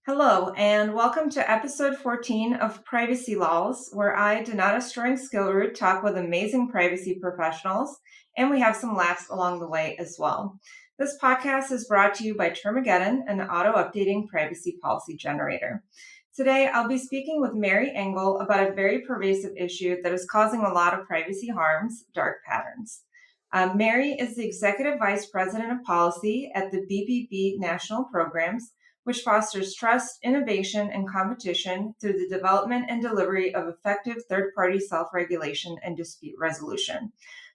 Hello, and welcome to episode 14 of Privacy Laws, where I, Donata Storing Skillroot, talk with amazing privacy professionals, and we have some laughs along the way as well. This podcast is brought to you by Termageddon, an auto updating privacy policy generator. Today, I'll be speaking with Mary Engle about a very pervasive issue that is causing a lot of privacy harms: dark patterns. Mary is the Executive Vice President of Policy at the BBB National Programs, which fosters trust, innovation, and competition through the development and delivery of effective third party self regulation and dispute resolution.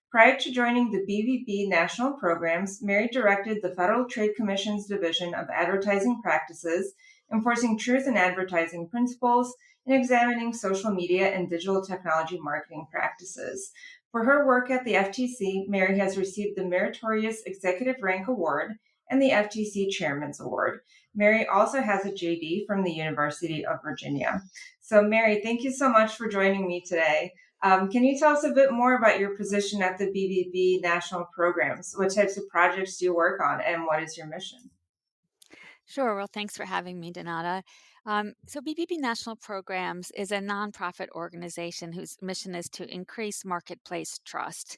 Prior to joining the BBB National Programs, Mary directed the Federal Trade Commission's Division of Advertising Practices, enforcing truth in advertising principles, and examining social media and digital technology marketing practices. For her work at the FTC, Mary has received the Meritorious Executive Rank Award and the FTC Chairman's Award. Mary also has a JD from the University of Virginia. So, Mary, thank you so much for joining me today. Can you tell us a bit more about your position at the BBB National Programs? What types of projects do you work on, and what is your mission? Sure. Well, thanks for having me, Donata. So, BBB National Programs is a nonprofit organization whose mission is to increase marketplace trust.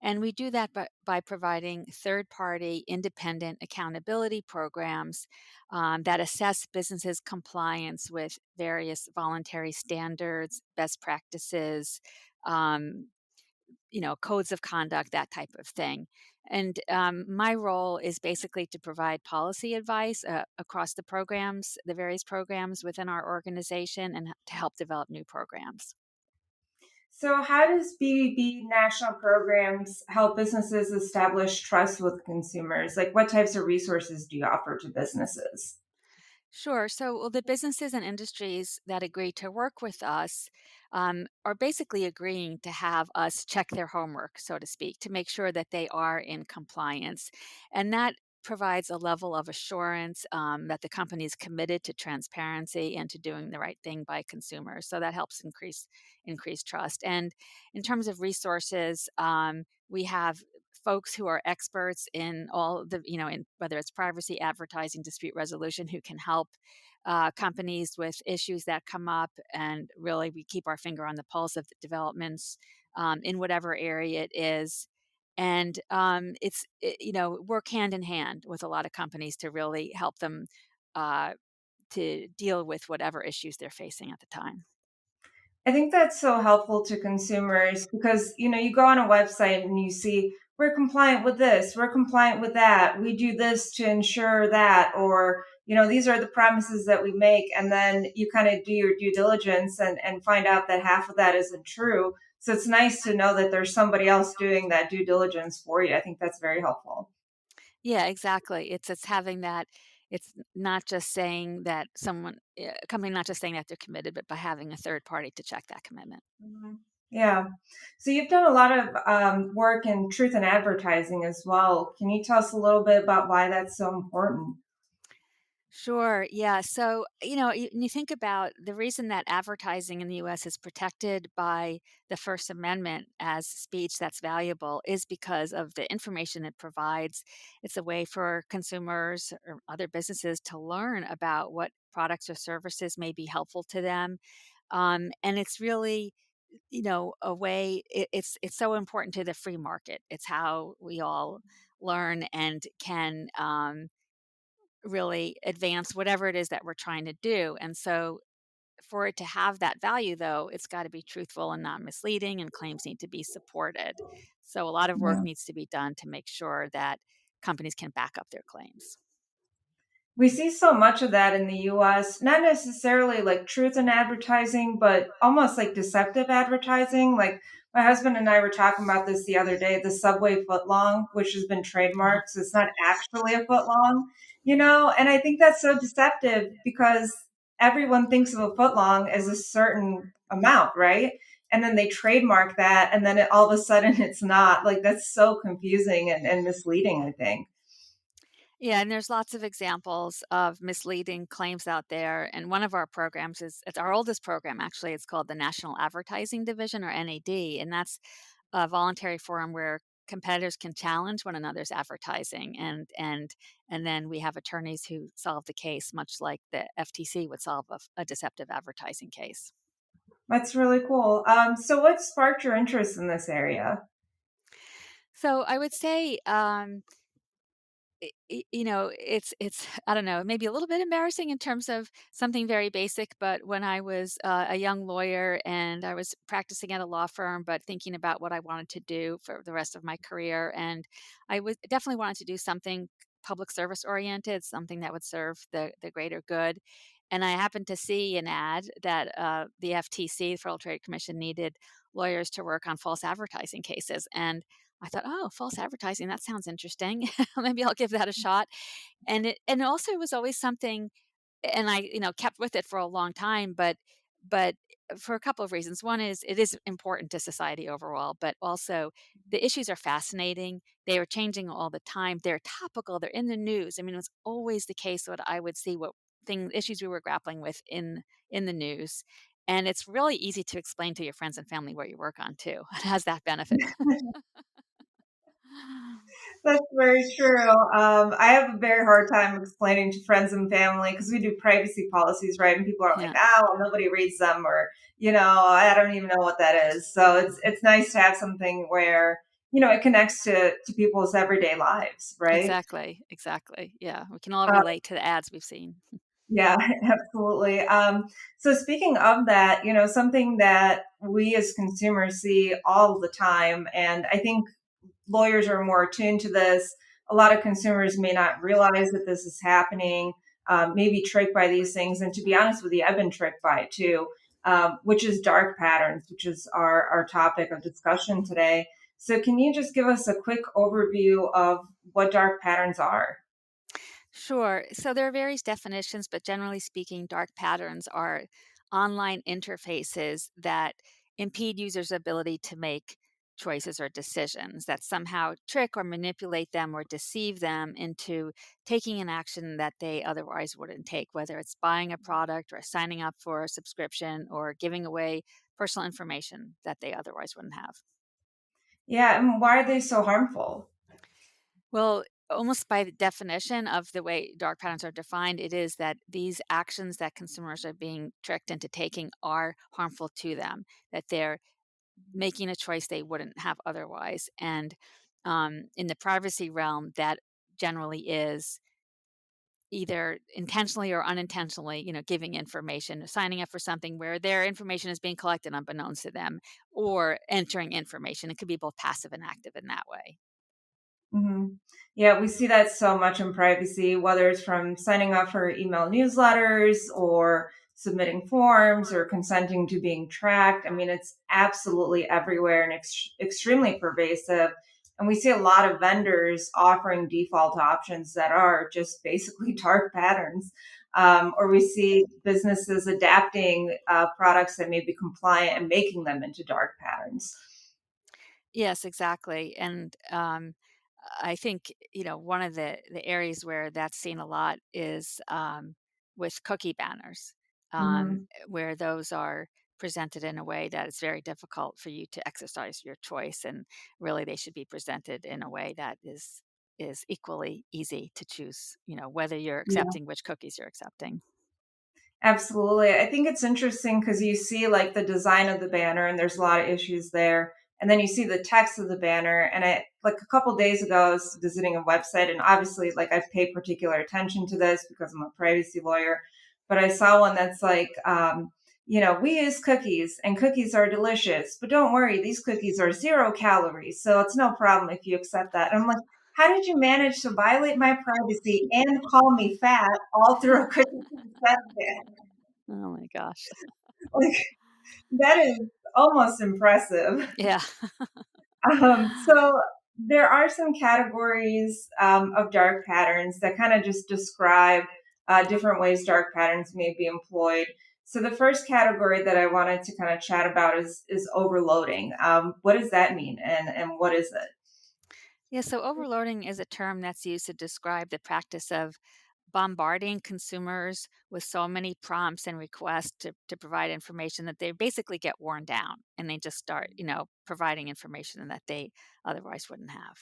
And we do that by providing third party independent accountability programs that assess businesses' compliance with various voluntary standards, best practices, um, codes of conduct, that type of thing. And my role is basically to provide policy advice across the programs, the various programs within our organization, and to help develop new programs. So, how does BBB National Programs help businesses establish trust with consumers? Like, what types of resources do you offer to businesses? Sure. So, well, the businesses and industries that agree to work with us are basically agreeing to have us check their homework, so to speak, to make sure that they are in compliance. And that provides a level of assurance that the company is committed to transparency and to doing the right thing by consumers. So that helps increase trust. And in terms of resources, we have folks who are experts in all the, in whether it's privacy, advertising, dispute resolution, who can help companies with issues that come up. And really, we keep our finger on the pulse of the developments in whatever area it is. And work hand in hand with a lot of companies to really help them uh, to deal with whatever issues they're facing at the time. I think that's so helpful to consumers because, you go on a website and you see, we're compliant with this, we're compliant with that, we do this to ensure that, or, these are the promises that we make. And then you kind of do your due diligence and find out that half of that isn't true. So it's nice to know that there's somebody else doing that due diligence for you. I think that's very helpful. Yeah, exactly. It's having that. It's not just saying that a company not just saying that they're committed, but by having a third party to check that commitment. Mhm. Yeah. So you've done a lot of work in truth in advertising as well. Can you tell us a little bit about why that's so important? Sure. Yeah. So, when you think about the reason that advertising in the US is protected by the First Amendment as speech that's valuable is because of the information it provides. It's a way for consumers or other businesses to learn about what products or services may be helpful to them. And it's really, a way, it's so important to the free market. It's how we all learn and can, really advance whatever it is that we're trying to do. And so for it to have that value though, it's got to be truthful and not misleading, and claims need to be supported. So a lot of work Yeah. needs to be done to make sure that companies can back up their claims. We see so much of that in the US, not necessarily like truth in advertising, but almost like deceptive advertising. Like my husband and I were talking about this the other day, the Subway footlong, which has been Uh-huh. trademarked. So it's not actually a footlong. And I think that's so deceptive because everyone thinks of a footlong as a certain amount, right? And then they trademark that, and then all of a sudden it's not. Like that's so confusing and misleading, I think. Yeah, and there's lots of examples of misleading claims out there. And one of our programs it's our oldest program actually. It's called the National Advertising Division, or NAD, and that's a voluntary forum where competitors can challenge one another's advertising, and then we have attorneys who solve the case, much like the FTC would solve a deceptive advertising case. That's really cool. So what sparked your interest in this area? So I would say, it's I don't know, maybe a little bit embarrassing in terms of something very basic, but when I was, a young lawyer and I was practicing at a law firm, but thinking about what I wanted to do for the rest of my career, and I was definitely wanted to do something public service oriented, something that would serve the greater good, and I happened to see an ad that, the FTC, the Federal Trade Commission, needed lawyers to work on false advertising cases, and I thought, "Oh, false advertising, that sounds interesting. Maybe I'll give that a shot." And also it was always something, and I, kept with it for a long time, but for a couple of reasons. One is it is important to society overall, but also the issues are fascinating. They are changing all the time. They're topical, they're in the news. I mean, it was always the case that I would see what issues we were grappling with in the news. And it's really easy to explain to your friends and family what you work on too. It has that benefit. That's very true. I have a very hard time explaining to friends and family because we do privacy policies, right? And people are like, Yeah. "Ah, well, nobody reads them," or "I don't even know what that is." So it's nice to have something where it connects to people's everyday lives, right? Exactly, exactly. Yeah, we can all Uh, relate to the ads we've seen. yeah, absolutely. So speaking of that, something that we as consumers see all the time, and I think lawyers are more attuned to this. A lot of consumers may not realize that this is happening, maybe tricked by these things. And to be honest with you, I've been tricked by it too, which is dark patterns, which is our topic of discussion today. So, can you just give us a quick overview of what dark patterns are? Sure. So there are various definitions, but generally speaking, dark patterns are online interfaces that impede users' ability to make choices or decisions, that somehow trick or manipulate them or deceive them into taking an action that they otherwise wouldn't take, whether it's buying a product or signing up for a subscription or giving away personal information that they otherwise wouldn't have. Yeah, and why are they so harmful? Well, almost by the definition of the way dark patterns are defined, it is that these actions that consumers are being tricked into taking are harmful to them, that they're making a choice they wouldn't have otherwise. And in the privacy realm, that generally is either intentionally or unintentionally, giving information, signing up for something where their information is being collected unbeknownst to them, or entering information. It could be both passive and active in that way. hmm Yeah, we see that so much in privacy, whether it's from signing up for email newsletters or submitting forms or consenting to being tracked. I mean, it's absolutely everywhere and extremely pervasive. And we see a lot of vendors offering default options that are just basically dark patterns. Or we see businesses adapting products that may be compliant and making them into dark patterns. Yes, exactly. And I think, one of the areas where that's seen a lot is with cookie banners, Mhm. where those are presented in a way that it's very difficult for you to exercise your choice. And really, they should be presented in a way that is equally easy to choose, whether you're accepting which cookies you're accepting. Absolutely. I think it's interesting because you see like the design of the banner and there's a lot of issues there. And then you see the text of the banner. And I like a couple days ago, I was visiting a website and obviously like I pay particular attention to this because I'm a privacy lawyer. But I saw one that's like, we use cookies and cookies are delicious, but don't worry, these cookies are 0 calories. So it's no problem if you accept that. And I'm like, how did you manage to violate my privacy and call me fat all through a cookie consent ban? Oh my gosh. Like, that is almost impressive. Yeah. So there are some categories of dark patterns that kind of just describe different ways dark patterns may be employed. So the first category that I wanted to kind of chat about is overloading. What does that mean, and what is it? Yeah, so overloading is a term that's used to describe the practice of bombarding consumers with so many prompts and requests to provide information that they basically get worn down and they just start, providing information that they otherwise wouldn't have.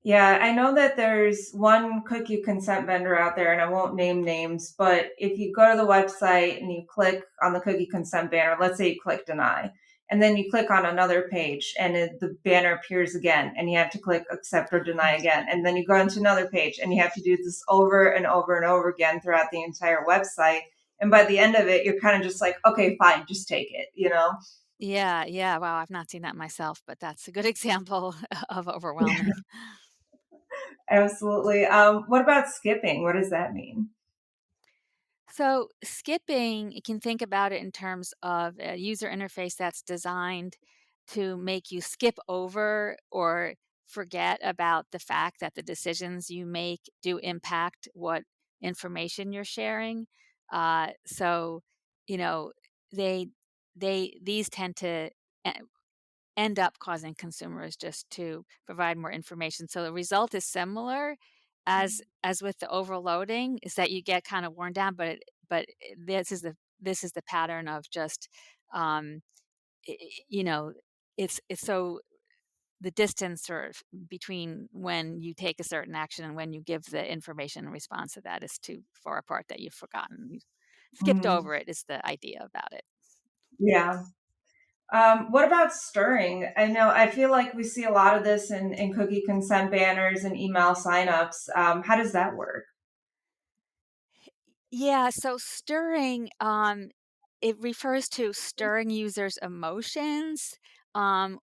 Yeah, I know that there's one cookie consent vendor out there, and I won't name names, but if you go to the website and you click on the cookie consent banner, let's say you click deny, and then you click on another page and the banner appears again, and you have to click accept or deny again. And then you go into another page and you have to do this over and over and over again throughout the entire website. And by the end of it, you're kind of just like, okay, fine, just take it, you know? Yeah, yeah. Wow, I've not seen that myself, but that's a good example of overwhelming. Absolutely. What about skipping? What does that mean? So, skipping, you can think about it in terms of a user interface that's designed to make you skip over or forget about the fact that the decisions you make do impact what information you're sharing. So, you know, they these tend to end up causing consumers just to provide more information. So the result is similar as with the overloading is that you get kind of worn down, this is the pattern of just um i- i- you know it's so the distance or between when you take a certain action and when you give the information in response to that is too far apart that you've forgotten. You skipped Mhm. over it is the idea about it. Yeah. What about stirring? I feel like we see a lot of this in cookie consent banners and email signups. How does that work? Yeah, so stirring, it refers to stirring users' emotions,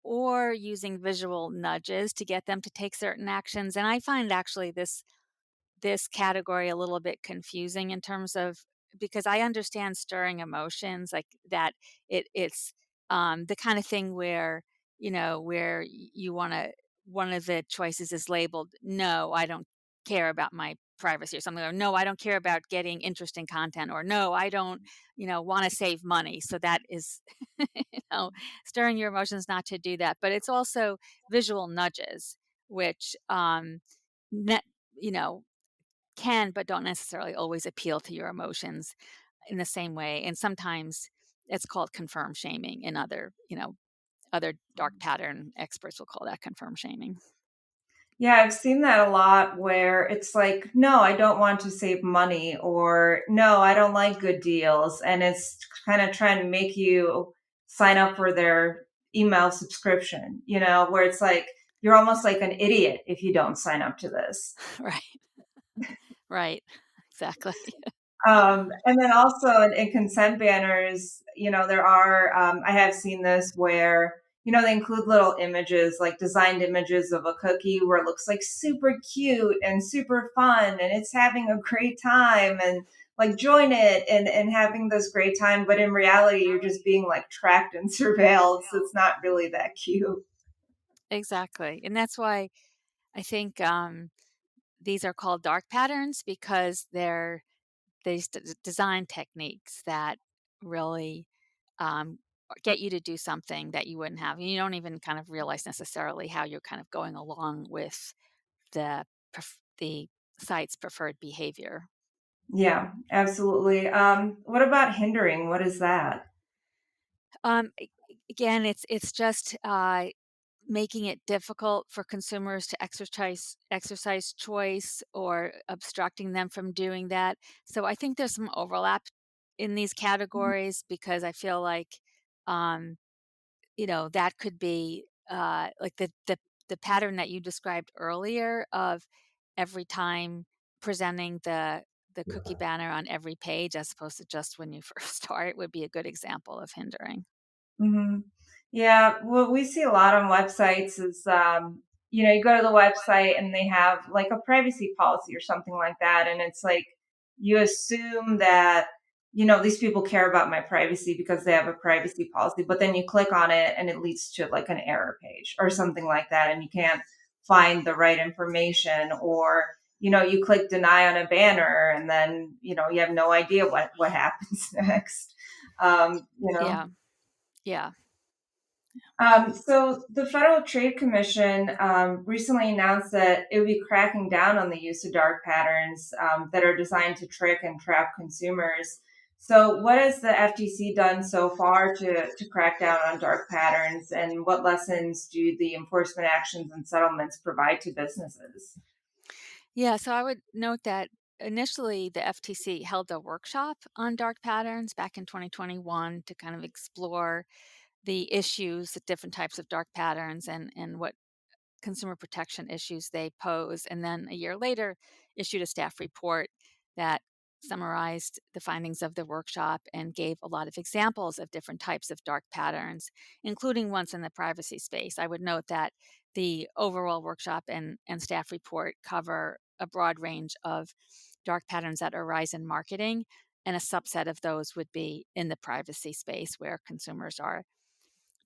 or using visual nudges to get them to take certain actions. And I find actually this category a little bit confusing in terms of because I understand stirring emotions like that it's the kind of thing where where you want to one of the choices is labeled no I don't care about my privacy or something or no I don't care about getting interesting content or no I don't want to save money so that is stirring your emotions not to do that but it's also visual nudges which net you know can, but don't necessarily always appeal to your emotions in the same way. And sometimes it's called confirm shaming and other dark pattern experts will call that confirm shaming. Yeah, I've seen that a lot where it's like, no, I don't want to save money, or no, I don't like good deals. And it's kind of trying to make you sign up for their email subscription, where it's like, you're almost like an idiot if you don't sign up to this. Right. Right. Exactly. And then also in consent banners, I have seen this where, they include little images, like designed images of a cookie where it looks like super cute and super fun and it's having a great time and like join it and having this great time. But in reality, you're just being like tracked and surveilled. So it's not really that cute. Exactly. And that's why I think these are called dark patterns because they're these design techniques that really um, get you to do something that you wouldn't have. You don't even kind of realize necessarily how you're kind of going along with the site's preferred behavior. Yeah, absolutely. What about hindering? What is that? Again, it's just making it difficult for consumers to exercise choice or obstructing them from doing that. So I think there's some overlap in these categories because I feel like um, that could be like the pattern that you described earlier of every time presenting the cookie banner on every page as opposed to just when you first start would be a good example of hindering. hmm Yeah, what we see a lot on websites is, you go to the website and they have like a privacy policy or something like that. And it's like you assume that, these people care about my privacy because they have a privacy policy. But then you click on it and it leads to like an error page or something like that. And you can't find the right information. Or, you click deny on a banner and then, you have no idea what happens next. Um, you know, Yeah, yeah. So the Federal Trade Commission recently announced that it would be cracking down on the use of dark patterns that are designed to trick and trap consumers. So, what has the FTC done so far to crack down on dark patterns, and what lessons do the enforcement actions and settlements provide to businesses? Yeah, so I would note that initially the FTC held a workshop on dark patterns back in 2021 to kind of explore the issues, the different types of dark patterns, and what consumer protection issues they pose. And then a year later, issued a staff report that summarized the findings of the workshop and gave a lot of examples of different types of dark patterns, including ones in the privacy space. I would note that the overall workshop and staff report cover a broad range of dark patterns that arise in marketing, and a subset of those would be in the privacy space where consumers are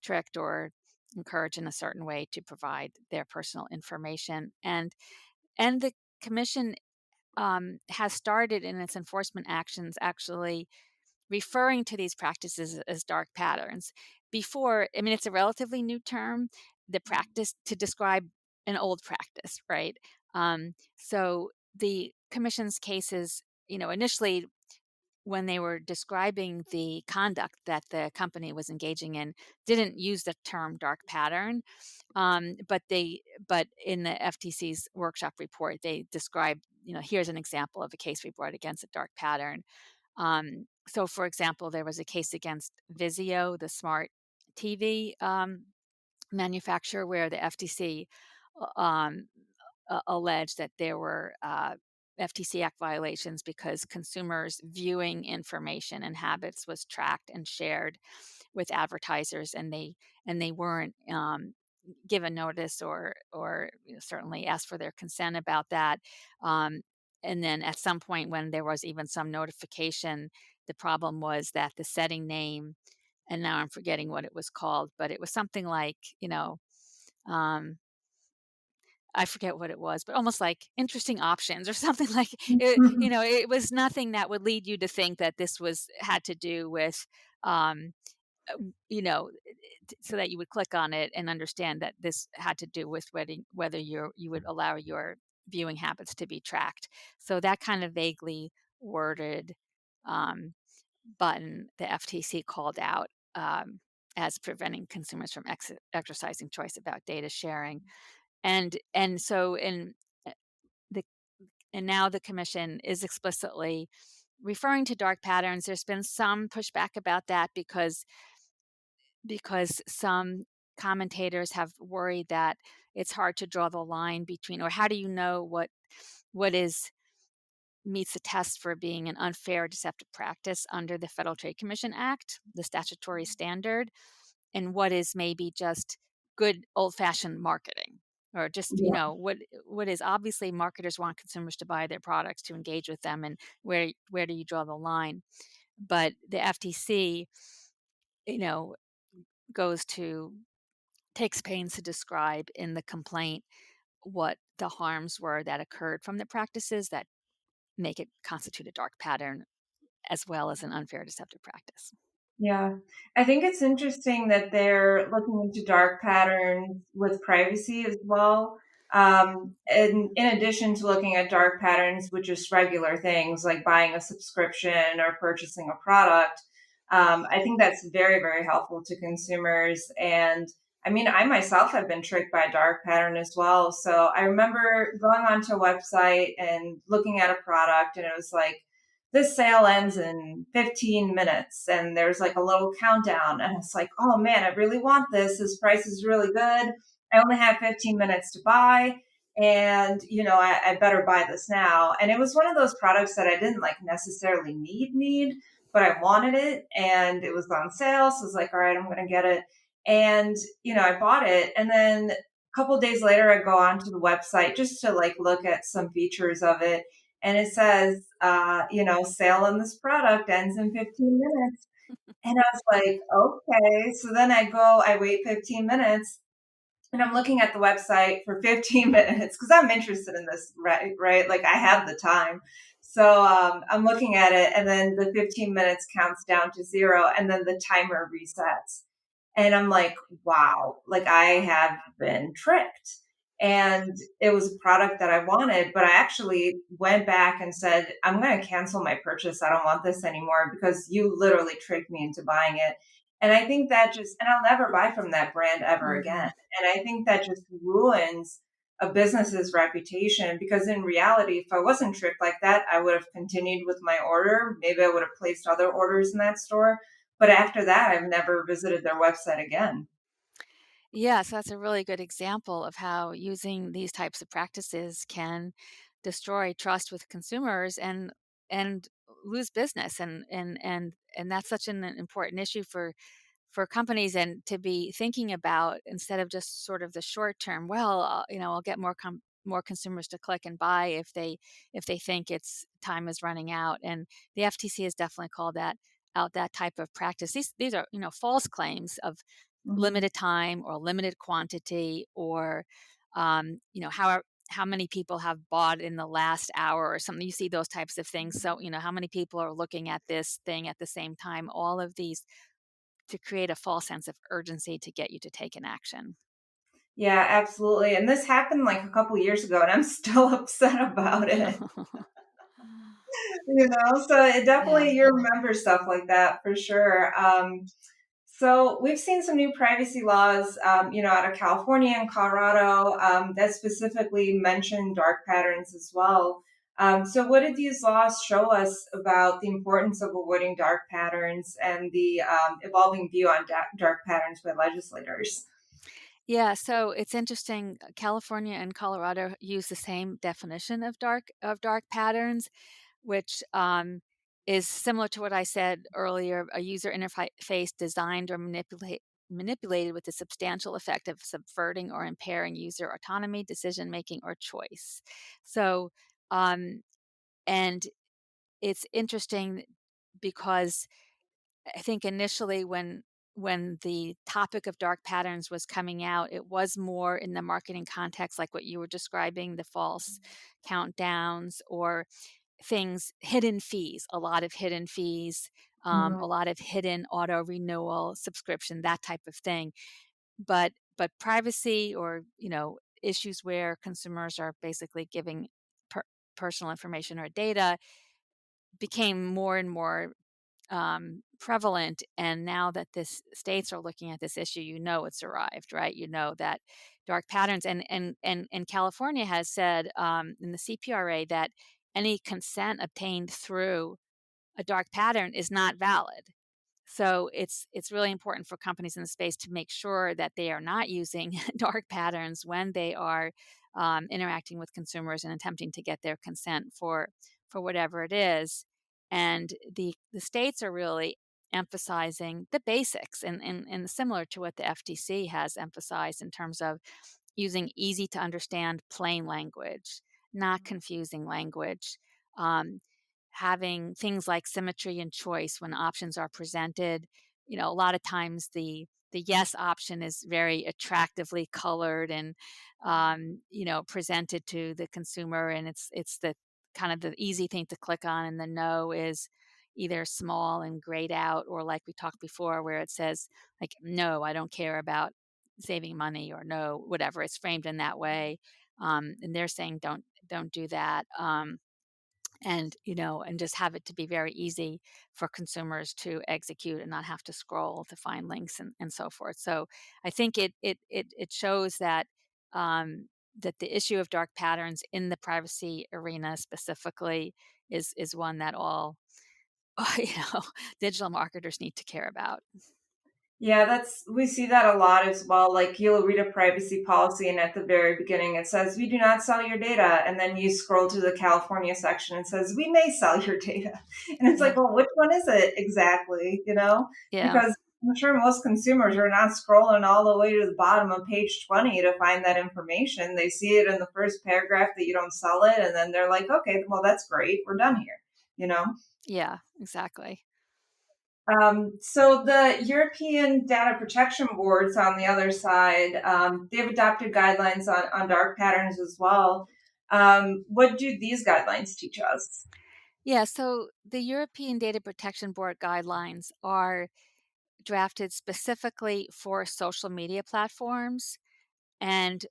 tricked or encouraged in a certain way to provide their personal information. And the commission has started in its enforcement actions actually referring to these practices as dark patterns. Before, I mean, it's a relatively new term, the practice to describe an old practice, right? So the commission's cases, initially when they were describing the conduct that the company was engaging in, didn't use the term dark pattern, but in the FTC's workshop report, they described, here's an example of a case we brought against a dark pattern. So, for example, there was a case against Vizio, the smart TV manufacturer, where the FTC um, alleged that there were FTC Act violations because consumers' viewing information and habits was tracked and shared with advertisers, and they weren't given notice or certainly asked for their consent about that. Um, and then at some point, when there was even some notification, the problem was that the setting name, and now I'm forgetting what it was called, but it was something like, um, I forget what it was, but almost like interesting options or something like it, it was nothing that would lead you to think that this was had to do with, um, so that you would click on it and understand that this had to do with whether you would allow your viewing habits to be tracked. So that kind of vaguely worded um, button the FTC called out as preventing consumers from exercising choice about data sharing. And so uh, the and now the commission is explicitly referring to dark patterns. There's been some pushback about that because some commentators have worried that it's hard to draw the line between, or how do you know what is meets the test for being an unfair deceptive practice under the Federal Trade Commission Act, the statutory standard, and what is maybe just good old-fashioned marketing, or just what is obviously marketers want consumers to buy their products, to engage with them, and where do you draw the line? But the FTC, you know goes to takes pains to describe in the complaint what the harms were that occurred from the practices that make it constitute a dark pattern as well as an unfair deceptive practice. Yeah, I think it's interesting that they're looking into dark patterns with privacy as well. And in addition to looking at dark patterns with just regular things like buying a subscription or purchasing a product, I think that's very, very helpful to consumers. And I mean, I myself have been tricked by a dark pattern as well. So I remember going onto a website and looking at a product, and it was like, this sale ends in 15 minutes, and there's like a little countdown, and it's like, oh man, I really want this price is really good, I only have 15 minutes to buy, and I better buy this now. And it was one of those products that I didn't like necessarily need, but I wanted it, and it was on sale, so I was like, all right, I'm gonna get it. And I bought it, and then a couple days later I go onto the website just to like look at some features of it, and it says, sale on this product ends in 15 minutes. And I was like, okay. So then I wait 15 minutes, and I'm looking at the website for 15 minutes because I'm interested in this, right? Right. Like I have the time. So I'm looking at it, and then the 15 minutes counts down to zero, and then the timer resets. And I'm like, wow, like I have been tricked. And it was a product that I wanted, but I actually went back and said, I'm going to cancel my purchase. I don't want this anymore because you literally tricked me into buying it. And I think that just, and I'll never buy from that brand ever again. Mhm. And I think that just ruins a business's reputation because in reality, if I wasn't tricked like that, I would have continued with my order. Maybe I would have placed other orders in that store. But after that, I've never visited their website again. Yes, that's a really good example of how using these types of practices can destroy trust with consumers and lose business and that's such an important issue for companies and to be thinking about instead of just sort of the short term. Well, I'll get more consumers to click and buy if they think it's time is running out. And the FTC has definitely called that out that type of practice. These are false claims of Mhm. limited time or limited quantity or how many people have bought in the last hour or something. You see those types of things. So how many people are looking at this thing at the same time. All of these to create a false sense of urgency to get you to take an action. Yeah, absolutely. And this happened like a couple years ago, and I'm still upset about it. So it Yeah. definitely you remember stuff like that for sure. So we've seen some new privacy laws, out of California and Colorado that specifically mention dark patterns as well. So what did these laws show us about the importance of avoiding dark patterns and the evolving view on dark patterns by legislators? Yeah, so it's interesting. California and Colorado use the same definition of dark patterns, which is similar to what I said earlier. A user interface designed or manipulated with the substantial effect of subverting or impairing user autonomy, decision making, or choice. So, um, and it's interesting because I think initially when the topic of dark patterns was coming out, it was more in the marketing context, like what you were describing, the false countdowns or things, hidden fees, a lot of hidden fees, Mhm. a lot of hidden auto renewal subscription, that type of thing. But privacy or issues where consumers are basically giving per- personal information or data became more and more prevalent. And now that this states are looking at this issue, it's arrived, right? That dark patterns and California has said in the CPRA that any consent obtained through a dark pattern is not valid. So it's really important for companies in the space to make sure that they are not using dark patterns when they are interacting with consumers and attempting to get their consent for whatever it is. And the states are really emphasizing the basics and similar to what the FTC has emphasized in terms of using easy to understand plain language, not confusing language. Um, Having things like symmetry and choice when options are presented. A lot of times the yes option is very attractively colored and presented to the consumer, and it's the kind of the easy thing to click on, and the no is either small and grayed out, or like we talked before, where it says like no, I don't care about saving money, or no, whatever. It's framed in that way, and they're saying don't do that. And just have it to be very easy for consumers to execute and not have to scroll to find links and so forth. So I think it shows that that the issue of dark patterns in the privacy arena specifically is one that all you know digital marketers need to care about. Yeah, we see that a lot as well. Like you'll read a privacy policy and at the very beginning it says we do not sell your data, and then you scroll to the California section and says we may sell your data. And it's like, Yeah, well, which one is it exactly, yeah, Because I'm sure most consumers are not scrolling all the way to the bottom of page 20 to find that information. They see it in the first paragraph that you don't sell it and then they're like, "Okay, well that's great. We're done here." You know? yeah, exactly. So the European Data Protection Boards, on the other side, they've adopted guidelines on dark patterns as well. What do these guidelines teach us? Yeah, so the European Data Protection Board guidelines are drafted specifically for social media platforms and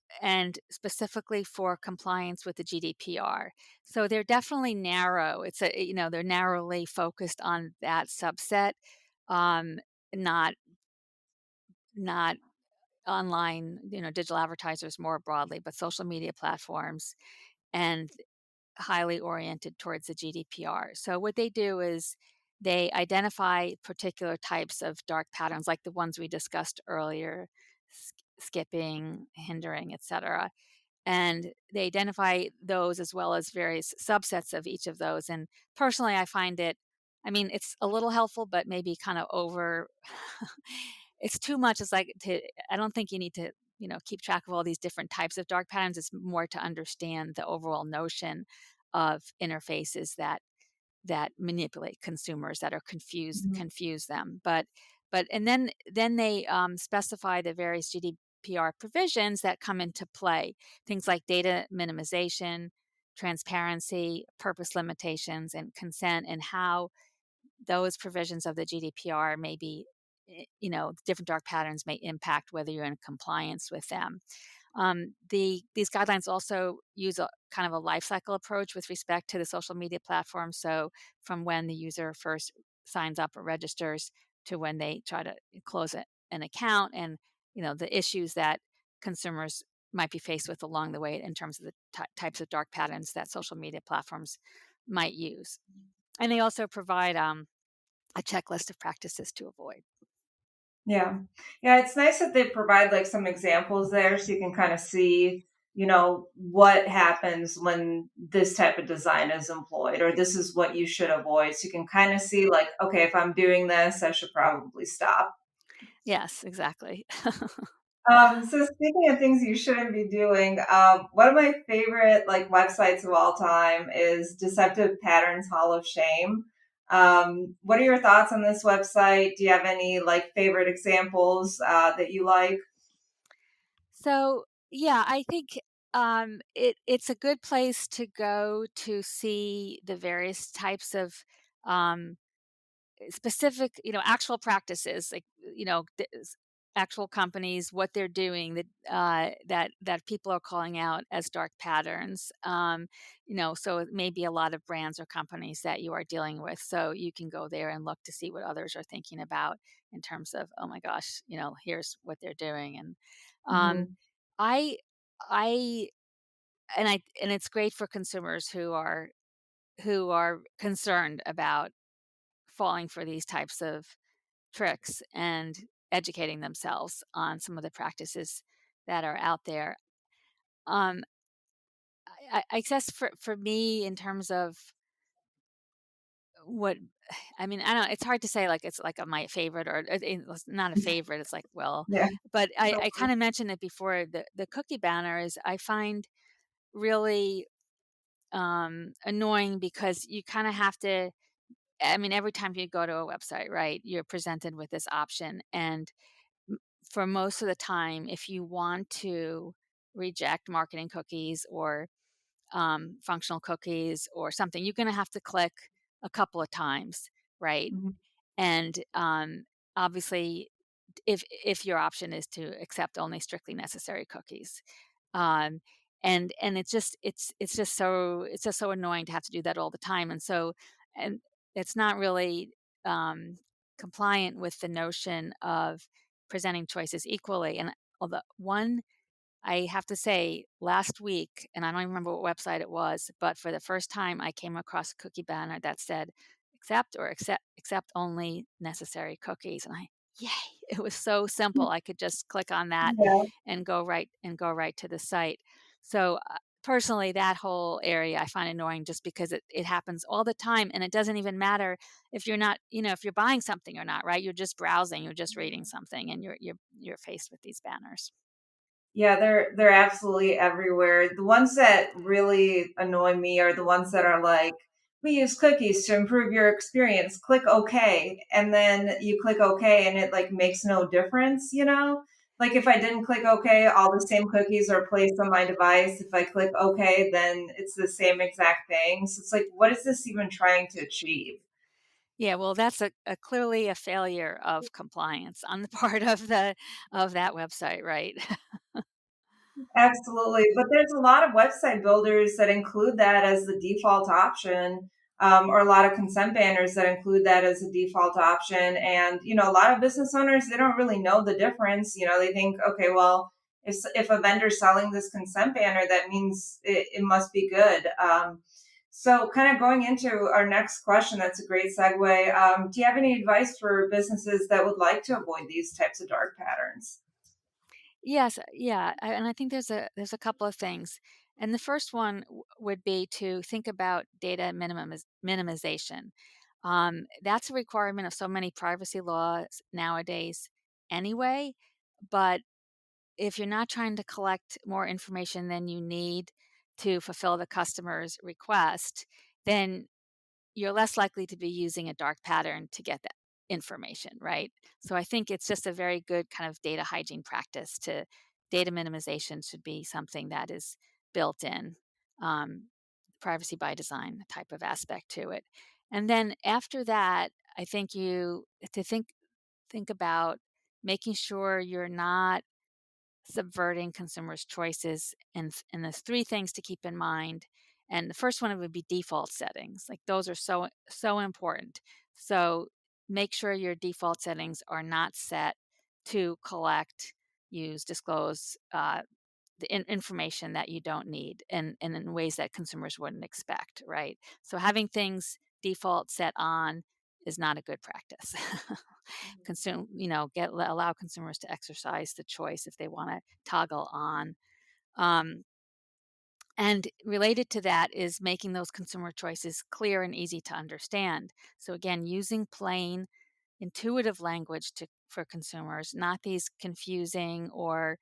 specifically for compliance with the GDPR. So they're definitely narrow. It's a they're narrowly focused on that subset, um, not not online, digital advertisers more broadly, but social media platforms and highly oriented towards the GDPR. So what they do is they identify particular types of dark patterns like the ones we discussed earlier, skipping, hindering, etc. And they identify those as well as various subsets of each of those. And personally, I find it, I mean, it's a little helpful, but maybe kind of over, it's too much. It's like, I don't think you need to, keep track of all these different types of dark patterns. It's more to understand the overall notion of interfaces that manipulate consumers, that are Mhm. confuse them. But and then they specify the various GDPR provisions that come into play, things like data minimization, transparency, purpose limitations, and consent, and how those provisions of the GDPR may be, different dark patterns may impact whether you're in compliance with them. These guidelines also use a kind of a life cycle approach with respect to the social media platform. So from when the user first signs up or registers to when they try to close an account, and the issues that consumers might be faced with along the way in terms of the types of dark patterns that social media platforms might use. And they also provide a checklist of practices to avoid. Yeah. Yeah, it's nice that they provide like some examples there so you can kind of see, what happens when this type of design is employed, or this is what you should avoid. So you can kind of see like, okay, if I'm doing this, I should probably stop. Yes, exactly. So speaking of things you shouldn't be doing, one of my favorite like websites of all time is Deceptive Patterns Hall of Shame. What are your thoughts on this website? Do you have any like favorite examples that you like? So, yeah, I think it's a good place to go to see the various types of um, specific, actual practices, like actual companies, what they're doing that people are calling out as dark patterns. So it may be a lot of brands or companies that you are dealing with. So you can go there and look to see what others are thinking about in terms of, oh my gosh, here's what they're doing. And um, Mhm. I, I, and it's great for consumers who are concerned about falling for these types of tricks and educating themselves on some of the practices that are out there. Um, I guess for me, in terms of what I mean, I don't. It's hard to say like it's like my favorite, or it's not a favorite. It's like, well, Yeah. but I, No I kind of mentioned it before. The cookie banners I find really annoying because you kind of have to. I mean, every time you go to a website, right, you're presented with this option, and for most of the time, if you want to reject marketing cookies or functional cookies or something, you're going to have to click a couple of times, right? Mhm. And obviously, if your option is to accept only strictly necessary cookies, um, and it's just so annoying to have to do that all the time, and it's not really um, compliant with the notion of presenting choices equally. And although one I have to say, last week, and I don't even remember what website it was, but for the first time, I came across a cookie banner that said, accept only necessary cookies." And yay! It was so simple. I could just click on that Yeah. and go right to the site. So personally, that whole area I find annoying just because it happens all the time, and it doesn't even matter if you're not, if you're buying something or not, right? You're just browsing, you're just reading something, and you're faced with these banners. Yeah, they're absolutely everywhere. The ones that really annoy me are the ones that are like, "We use cookies to improve your experience. Click OK." And then you click OK and it like makes no difference, you know? Like if I didn't click OK, all the same cookies are placed on my device. If I click OK, then it's the same exact thing. So it's like, what is this even trying to achieve? Yeah, well, that's a clearly a failure of compliance on the part of the of that website, right? Absolutely, but there's a lot of website builders that include that as the default option, or a lot of consent banners that include that as a default option. And a lot of business owners, they don't really know the difference. They think, okay, well, if a vendor's selling this consent banner, that means it must be good. So, kind of going into our next question, that's a great segue. Do you have any advice for businesses that would like to avoid these types of dark patterns? Yes, yeah, and I think there's a couple of things, and the first one would be to think about data minimization. That's a requirement of so many privacy laws nowadays, anyway. But if you're not trying to collect more information than you need to fulfill the customer's request, then you're less likely to be using a dark pattern to get that information, right? So I think it's just a very good kind of data hygiene practice to data minimization should be something that is built in, um, privacy by design type of aspect to it. And then after that, I think you to think about making sure you're not subverting consumers' choices, and there's 3 things to keep in mind, and the first one would be default settings, like, those are so important. So, make sure your default settings are not set to collect, use, disclose, the information that you don't need and in ways that consumers wouldn't expect, right? So, having things default set on is not a good practice. Allow consumers to exercise the choice if they want to toggle on. Um, and related to that is making those consumer choices clear and easy to understand. So again, using plain, intuitive language for consumers, not these confusing or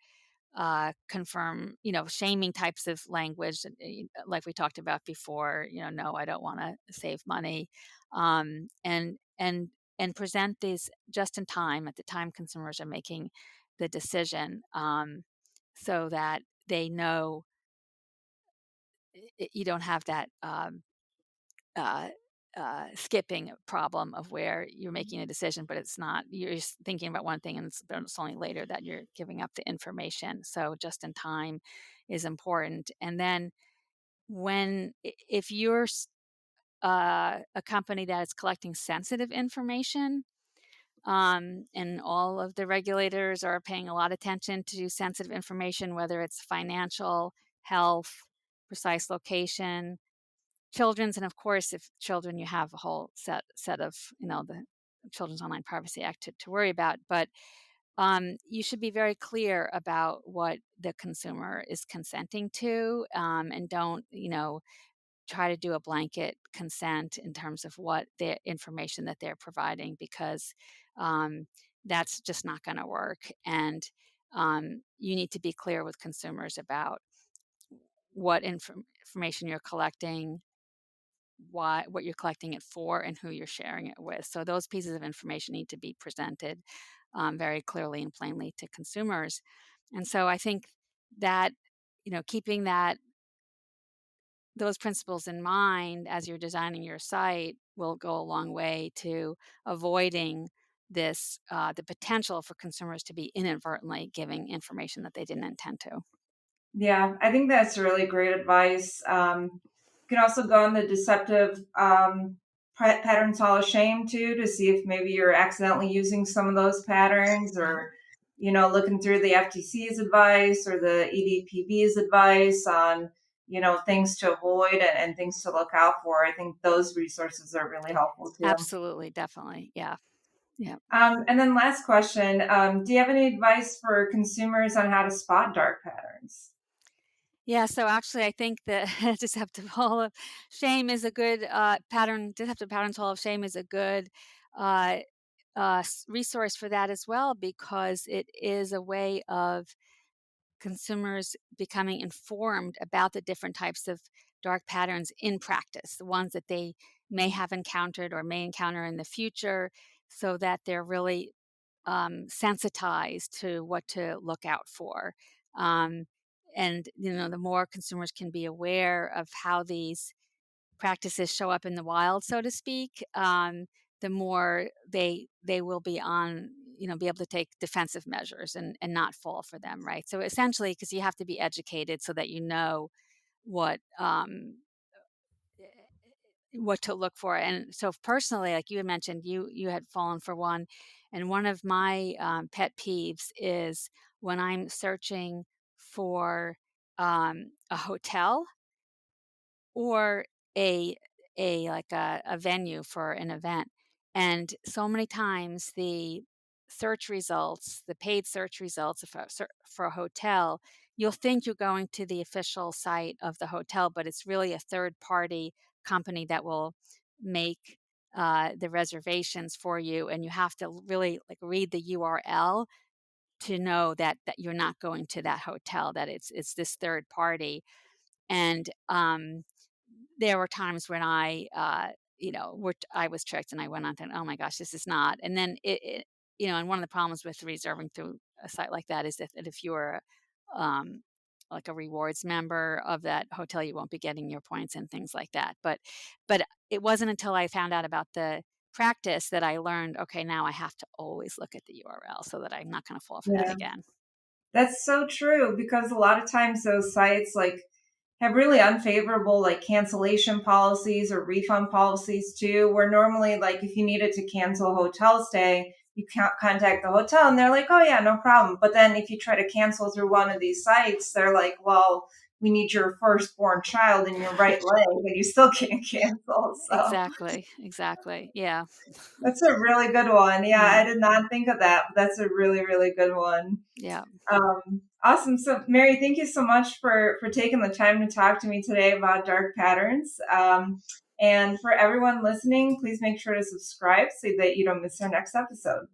shaming types of language, like we talked about before. No, I don't want to save money, um, and and and present these just in time at the time consumers are making the decision, so that they know you don't have that uh, skipping problem of where you're making a decision, but it's not. You're just thinking about one thing, and it's only later that you're giving up the information. So just in time is important. And then if you're a company that is collecting sensitive information, and all of the regulators are paying a lot of attention to sensitive information, whether it's financial, health, precise location, children's, and of course, if children, you have a whole set of, the Children's Online Privacy Act to worry about. But you should be very clear about what the consumer is consenting to, and don't, try to do a blanket consent in terms of what the information that they're providing, because um, that's just not going to work. And you need to be clear with consumers about what information you're collecting, what you're collecting it for, and who you're sharing it with. So those pieces of information need to be presented very clearly and plainly to consumers. And so I think that keeping those principles in mind as you're designing your site will go a long way to avoiding the potential for consumers to be inadvertently giving information that they didn't intend to. Yeah, I think that's really great advice. You can also go on the deceptive patterns hall of shame too to see if maybe you're accidentally using some of those patterns, Yeah. or looking through the FTC's advice or the EDPB's advice on things to avoid and things to look out for. I think those resources are really helpful too. Absolutely, definitely. Yeah. Yeah. And then last question, do you have any advice for consumers on how to spot dark patterns? Yeah, so actually, I think that deceptive hall of shame is a good pattern. Deceptive patterns hall of shame is a good uh, resource for that as well, because it is a way of consumers becoming informed about the different types of dark patterns in practice, the ones that they may have encountered or may encounter in the future, so that they're really sensitized to what to look out for. Um, and the more consumers can be aware of how these practices show up in the wild, so to speak, the more they will be on, be able to take defensive measures and not fall for them, right? So essentially, because you have to be educated so that you know what what to look for. And so personally, like you had mentioned, you had fallen for one, and one of my pet peeves is when I'm searching for a hotel or a a venue for an event. And so many times the search results, the paid search results for a hotel, you'll think you're going to the official site of the hotel, but it's really a third party company that will make the reservations for you, and you have to really like read the URL to know that you're not going to that hotel, that it's this third party. And there were times when I was tricked and I went on thinking, "Oh my gosh, this is not." And then and one of the problems with reserving through a site like that is that if you're um, like a rewards member of that hotel, you won't be getting your points and things like that. But it wasn't until I found out about the practice that I learned, okay, now I have to always look at the URL so that I'm not going to fall for that Yeah. again. That's so true because a lot of times those sites have really unfavorable cancellation policies or refund policies too, where normally if you needed to cancel a hotel stay, you can't contact the hotel and they're like, "Oh yeah, no problem." But then if you try to cancel through one of these sites, they're like, "Well, we need your firstborn child in your right leg," and you still can't cancel. So Exactly. Exactly. Yeah. that's a really good one. Yeah, I Yeah. did not think of that, but that's a really, really good one. Yeah. Awesome. So, Mary, thank you so much for taking the time to talk to me today about dark patterns. And for everyone listening, please make sure to subscribe so that you don't miss our next episode.